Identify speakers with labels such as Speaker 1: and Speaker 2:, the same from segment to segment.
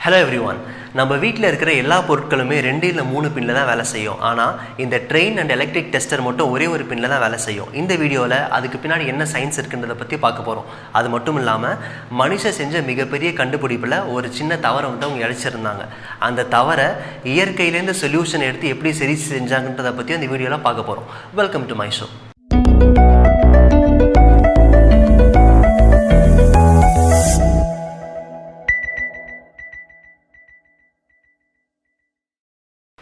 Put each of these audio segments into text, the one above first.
Speaker 1: Hello everyone. நம்ம வீட்டில் இருக்கிற எல்லா பொருட்களுமே 2 இல்லை 3 பின்னில் தான் வேலை செய்யும். ஆனால் இந்த ட்ரெயின் அண்ட் எலக்ட்ரிக் டெஸ்டர் மட்டும் ஒரே ஒரு பின்னில் தான் வேலை செய்யும். இந்த வீடியோவில் அதுக்கு பின்னாடி என்ன சயின்ஸ் இருக்குன்றதை பற்றி பார்க்க போகிறோம். அது மட்டும் இல்லாமல் மனுஷன் செஞ்ச மிகப்பெரிய கண்டுபிடிப்பில் ஒரு சின்ன தவறை வந்து அவங்க இழைச்சிருந்தாங்க. அந்த தவறை இயற்கையிலேருந்து சொல்யூஷன் எடுத்து எப்படி சரி செஞ்சாங்கன்றதை பற்றி அந்த வீடியோவில் பார்க்க போகிறோம். Welcome to my show.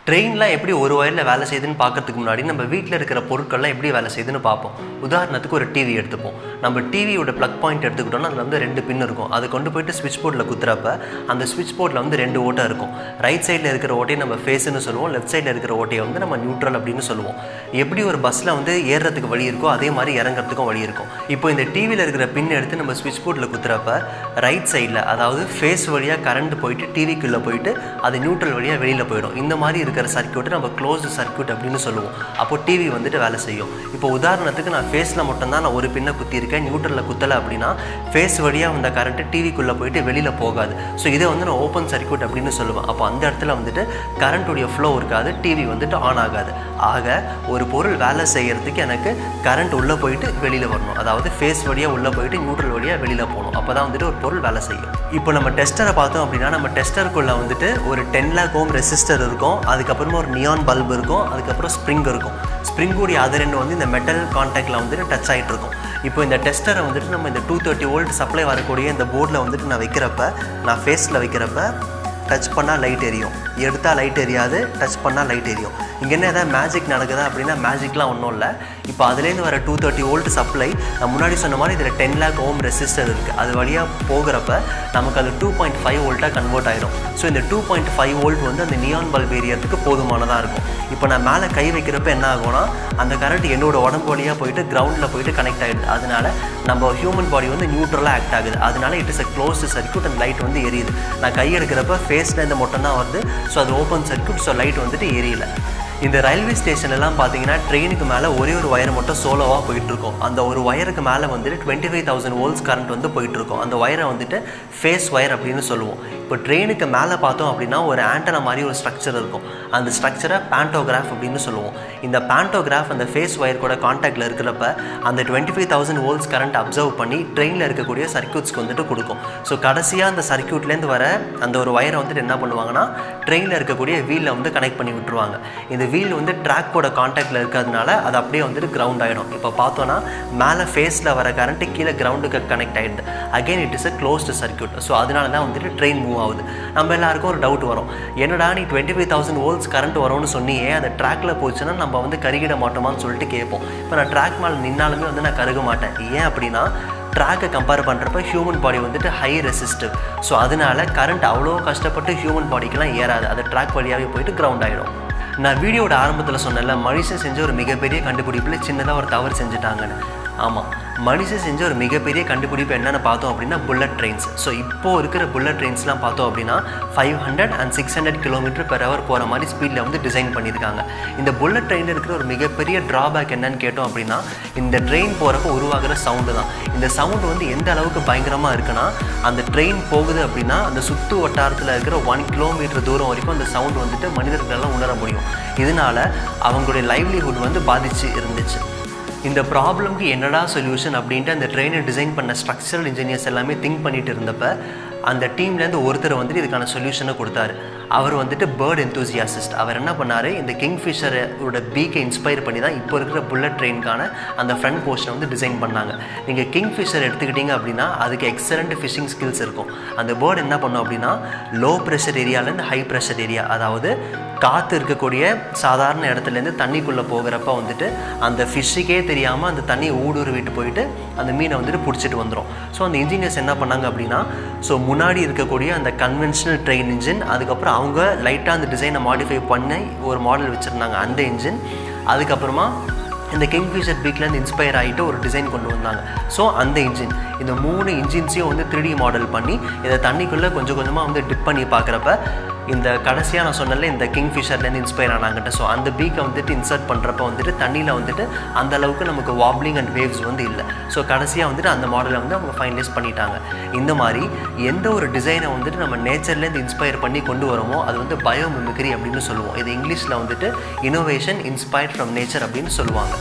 Speaker 1: ட்ரெயின்லாம் எப்படி ஒரு வயரில் வேலை செய்யுதுன்னு பார்க்கறதுக்கு முன்னாடி நம்ம வீட்டில் இருக்கிற பொருட்கள்லாம் எப்படி வேலை செய்யுதுன்னு பார்ப்போம். உதாரணத்துக்கு ஒரு டிவி எடுத்துப்போம். நம்ம டிவியோட ப்ளக் பாயிண்ட் எடுத்துக்கிட்டோம்னா அதில் வந்து 2 பின் இருக்கும். அதை கொண்டு போயிட்டு ஸ்விட்ச் போர்டில் குத்துறப்ப அந்த ஸ்விட்ச் போர்டில் வந்து 2 ஓட்டை இருக்கும். ரைட் சைடில் இருக்கிற ஓட்டையை நம்ம ஃபேஸ்ன்னு சொல்லுவோம், லெஃப்ட் சைடில் இருக்கிற ஓட்டையை வந்து நம்ம நியூட்ரல் அப்படின்னு சொல்லுவோம். எப்படி ஒரு பஸ்ஸில் வந்து ஏறுறதுக்கு வழி இருக்கோ அதே மாதிரி இறங்குறதுக்கும் வழி இருக்கும். இப்போ இந்த டிவியில் இருக்கிற பின் எடுத்து நம்ம ஸ்விட்ச் போர்டில் குத்துறப்ப ரைட் சைடில் அதாவது ஃபேஸ் வழியாக கரண்ட் போயிட்டு டிவிக்குள்ளே போயிட்டு அது நியூட்ரல் வழியாக வெளியில் போயிடும். இந்த மாதிரி இருக்கிற சர்க்யூட்டை நம்ம க்ளோஸ்டு சர்க்யூட் அப்படின்னு சொல்லுவோம். அப்போ டிவி வந்துட்டு வேலை செய்யும். இப்போ உதாரணத்துக்கு நான் ஃபேஸில் மட்டும்தான் நான் ஒரு பின்னை குத்திருக்கேன், நியூட்ரலில் குத்தலை அப்படின்னா ஃபேஸ் வழியாக வந்த கரண்ட்டு டிவிக்குள்ளே போயிட்டு வெளியில் போகாது. ஸோ இதை வந்து நான் ஓப்பன் சர்க்யூட் அப்படின்னு சொல்லுவேன். அப்போ அந்த இடத்துல வந்துட்டு கரண்ட்டுடைய ஃப்ளோ இருக்காது, டிவி வந்துட்டு ஆன் ஆகாது. ஆக ஒரு பொருள் வேலை செய்கிறதுக்கு எனக்கு கரண்ட் உள்ளே போயிட்டு வெளியில் வரணும், அதாவது ஃபேஸ் வழியாக உள்ளே போயிட்டு நியூட்ரல் வழியாக வெளியில் போகணும். அப்போ தான் வந்துட்டு ஒரு பொருள் வேலை செய்யும். இப்போ நம்ம டெஸ்டரை பார்த்தோம் அப்படின்னா நம்ம டெஸ்டருக்குள்ளே வந்துட்டு ஒரு 10 lakh ohm ரெசிஸ்டர் இருக்கும், அதுக்கப்புறமா ஒரு நியான் பல்ப் இருக்கும், அதுக்கப்புறம் ஸ்ப்ரிங் இருக்கும். ஸ்ப்ரிங்குடைய அதர் எண்ட் வந்து இந்த மெட்டல் கான்டாக்டில் வந்துட்டு டச் ஆகிட்டு இருக்கும். இப்போ இந்த டெஸ்டரை வந்துட்டு நம்ம இந்த 230 volt சப்ளை வரக்கூடிய இந்த போர்டில் வந்துட்டு நான் வைக்கிறப்ப, நான் ஃபேஸில் வைக்கிறப்ப டச் பண்ணால் லைட் எரியும், எடுத்தால் லைட் எரியாது, டச் பண்ணால் லைட் எரியும். இங்கே என்ன ஏதாவது மேஜிக் நடக்குதா அப்படின்னா மேஜிக்லாம் ஒன்றும் இல்லை. இப்போ அதுலேருந்து வர 230 volt சப்ளை நான் முன்னாடி சொன்ன மாதிரி இதில் 10 lakh ohm ரெசிஸ்டர் இருக்குது. அது வழியாக போகிறப்ப நமக்கு அது 2.5 volட்டாக கன்வெர்ட் ஆகிடும். ஸோ இந்த 2.5 volt வந்து அந்த நியான் பல்ப் ஏரியறதுக்கு போதுமானதாக இருக்கும். இப்போ நான் மேலே கை வைக்கிறப்ப என்ன ஆகும்னா அந்த கரண்ட் என்னோட உடம்பு வழியாக போயிட்டு கிரவுண்டில் போயிட்டு கனெக்ட் ஆகிடுது. அதனால நம்ம ஹியூமன் பாடி வந்து நியூட்ரலாக ஆக்ட் ஆகுது. அதனால it is a closed circuit and light வந்து எரியுது. நான் கை எடுக்கிறப்ப ஃபேஸ்லேருந்து மட்டும் தான் வருது. ஸோ அது ஓப்பன் சர்க்யூட், ஸோ லைட் வந்துட்டு எரியல. இந்த ரயில்வே ஸ்டேஷன்லாம் பார்த்தீங்கன்னா ட்ரெயினுக்கு மேலே ஒரே ஒரு ஒயர் மட்டும் சோலோவாக போயிட்டுருக்கும். அந்த ஒரு ஒயருக்கு மேலே வந்துட்டு 25,000 volts கரண்ட் வந்து போயிட்டுருக்கும். அந்த ஒயரை வந்துட்டு ஃபேஸ் ஒயர் அப்படின்னு சொல்லுவோம். இப்போ ட்ரெயினுக்கு மேலே பார்த்தோம் அப்படின்னா ஒரு ஆண்டனா மாதிரி ஒரு ஸ்ட்ரக்சர் இருக்கும். அந்த ஸ்ட்ரக்சரை பேண்டோகிராஃப் அப்படின்னு சொல்லுவோம். இந்த பேண்டோகிராஃப் அந்த ஃபேஸ் ஒயர் கூட கான்டாக்டில் இருக்கிறப்ப அந்த 25,000 volts கரண்ட் அப்சர்வ் பண்ணி ட்ரெயினில் இருக்கக்கூடிய சர்க்யூட்ஸ்க்கு வந்துட்டு கொடுக்கும். ஸோ கடைசியாக அந்த சர்க்யூட்லேருந்து வர அந்த ஒரு ஒயரை வந்துட்டு என்ன பண்ணுவாங்கன்னா ட்ரெயினில் இருக்கக்கூடிய வீலில் வந்து கனெக்ட் பண்ணி விட்டுருவாங்க. இந்த வீல் வந்து ட்ராக்கோட கான்டாக்டில் இருக்கிறதுனால அது அப்படியே வந்துட்டு கிரவுண்ட் ஆகிடும். இப்போ பார்த்தோன்னா மேலே ஃபேஸில் வர கரண்ட்டு கீழே கிரவுண்டுக்கு கனெக்ட் ஆகிடுது. Again it is a closed circuit. So அதனால தான் வந்துட்டு ட்ரெயின் மூவ் ஆகுது. நம்ம எல்லாருக்கும் ஒரு டவுட் வரும், என்னடா நீ 25,000 volts கரண்ட் வரும்னு சொன்னியே, அந்த ட்ராக்கில் போச்சுன்னா நம்ம வந்து கருகிட மாட்டோமான்னு சொல்லிட்டு கேட்போம். இப்போ நான் ட்ராக் மேலே நின்னாலுமே வந்து நான் கருக மாட்டேன். ஏன் அப்படின்னா ட்ராக்கை கம்பேர் பண்ணுறப்ப ஹியூமன் பாடி வந்துட்டு ஹை ரெசிஸ்டிவ். ஸோ அதனால கரண்ட் அவ்வளோ கஷ்டப்பட்டு ஹியூமன் பாடிக்கெலாம் ஏறாது, அது ட்ராக் வழியாகவே போயிட்டு கிரவுண்ட் ஆகிடும். நான் வீடியோட ஆரம்பத்தில் சொன்னல மனுஷன் செஞ்ச ஒரு மிகப்பெரிய கண்டுபிடிப்பில் சின்னதாக ஒரு தவறு செஞ்சுட்டாங்கன்னு. ஆமாம், மனுஷன் செஞ்ச ஒரு மிகப்பெரிய கண்டுபிடிப்பு என்னென்னு பார்த்தோம் அப்படின்னா புல்லட் ட்ரெயின்ஸ். ஸோ இப்போது இருக்கிற புல்லட் ட்ரெயின்ஸ்லாம் பார்த்தோம் அப்படின்னா 500 and 600 km/h போகிற மாதிரி ஸ்பீடில் வந்து டிசைன் பண்ணியிருக்காங்க. இந்த புல்லட் ட்ரெயினில் இருக்கிற ஒரு மிகப்பெரிய ட்ராபேக் என்னன்னு கேட்டோம் அப்படின்னா இந்த ட்ரெயின் போகிறப்ப உருவாகிற சவுண்டு தான். இந்த சவுண்டு வந்து எந்த அளவுக்கு பயங்கரமாக இருக்குன்னா அந்த ட்ரெயின் போகுது அப்படின்னா அந்த சுற்று வட்டாரத்தில் இருக்கிற 1 kilometer தூரம் வரைக்கும் அந்த சவுண்டு வந்துட்டு மனிதர்களெல்லாம் உணர முடியும். இதனால் அவங்களுடைய லைவ்லிஹுட் வந்து பாதிச்சு இருந்துச்சு. இந்த ப்ராப்ளம்க்கு என்னடா சொல்யூஷன் அப்படின்ட்டு அந்த ட்ரெயினை டிசைன் பண்ண ஸ்ட்ரக்சரல் இன்ஜினியர்ஸ் எல்லாமே திங்க் பண்ணிட்டு இருந்தப்ப அந்த டீம்லேருந்து ஒருத்தர் வந்துட்டு இதுக்கான சொல்யூஷனை கொடுத்தாரு. அவர் வந்துட்டு பேர்ட் எந்தூசியாசிஸ்ட். அவர் என்ன பண்ணார், இந்த கிங்ஃபிஷரோட பீக்கை இன்ஸ்பயர் பண்ணி தான் இப்போ இருக்கிற புல்லட் ட்ரெயினுக்கான அந்த ஃப்ரண்ட் போர்ஷனை வந்து டிசைன் பண்ணாங்க. நீங்கள் கிங்ஃபிஷர் எடுத்துக்கிட்டிங்க அப்படின்னா அதுக்கு எக்ஸலண்ட் ஃபிஷிங் ஸ்கில்ஸ் இருக்கும். அந்த பேர்டு என்ன பண்ணும் அப்படின்னா லோ ப்ரெஷர் ஏரியாவிலேருந்து ஹை ப்ரெஷர் ஏரியா, அதாவது காற்று இருக்கக்கூடிய சாதாரண இடத்துலேருந்து தண்ணிக்குள்ளே போகிறப்ப வந்துட்டு அந்த ஃபிஷ்ஷுக்கே தெரியாமல் அந்த தண்ணியை ஊடுருவிட்டு போயிட்டு அந்த மீனை வந்துட்டு பிடிச்சிட்டு வந்துடும். ஸோ அந்த இன்ஜினியர்ஸ் என்ன பண்ணாங்க அப்படின்னா முன்னாடி இருக்கக்கூடிய அந்த கன்வென்ஷனல் ட்ரெயின் இன்ஜின், அதுக்கப்புறம் அவங்க லைட்டாக அந்த டிசைனை மாடிஃபை பண்ணி ஒரு மாடல் வச்சுருந்தாங்க அந்த இன்ஜின், அதுக்கப்புறமா இந்த கிங்ஃபிஷர் பீக்லேருந்து இன்ஸ்பயர் ஆகிட்டு ஒரு டிசைன் கொண்டு வந்தாங்க. ஸோ அந்த இன்ஜின், இந்த 3 இன்ஜின்ஸையும் வந்து 3D மாடல் பண்ணி இதை தண்ணிக்குள்ளே கொஞ்சம் கொஞ்சமாக வந்து டிப் பண்ணி பார்க்குறப்ப இந்த கடைசியாக நான் சொன்னல இந்த கிங்ஃபிஷர்லேருந்து இன்ஸ்பயர் ஆனாங்கிட்ட, ஸோ அந்த பீக்கை வந்துட்டு இன்சர்ட் பண்ணுறப்ப வந்துட்டு தண்ணியில் வந்துட்டு அந்த அளவுக்கு நமக்கு வாப்ளிங் அண்ட் வேவ்ஸ் வந்து இல்லை. ஸோ கடைசியாக வந்துட்டு அந்த மாடலை வந்து அவங்க ஃபைனலைஸ் பண்ணிட்டாங்க. இந்த மாதிரி எந்த ஒரு டிசைனை வந்துட்டு நம்ம நேச்சர்லேருந்து இன்ஸ்பயர் பண்ணி கொண்டு வரோமோ அது வந்து பயோமிமிக்ரி அப்படின்னு சொல்லுவோம். இது இங்கிலீஷில் வந்துட்டு இனோவேஷன் இன்ஸ்பயர்ட் ஃப்ரம் நேச்சர் அப்படின்னு சொல்லுவாங்க.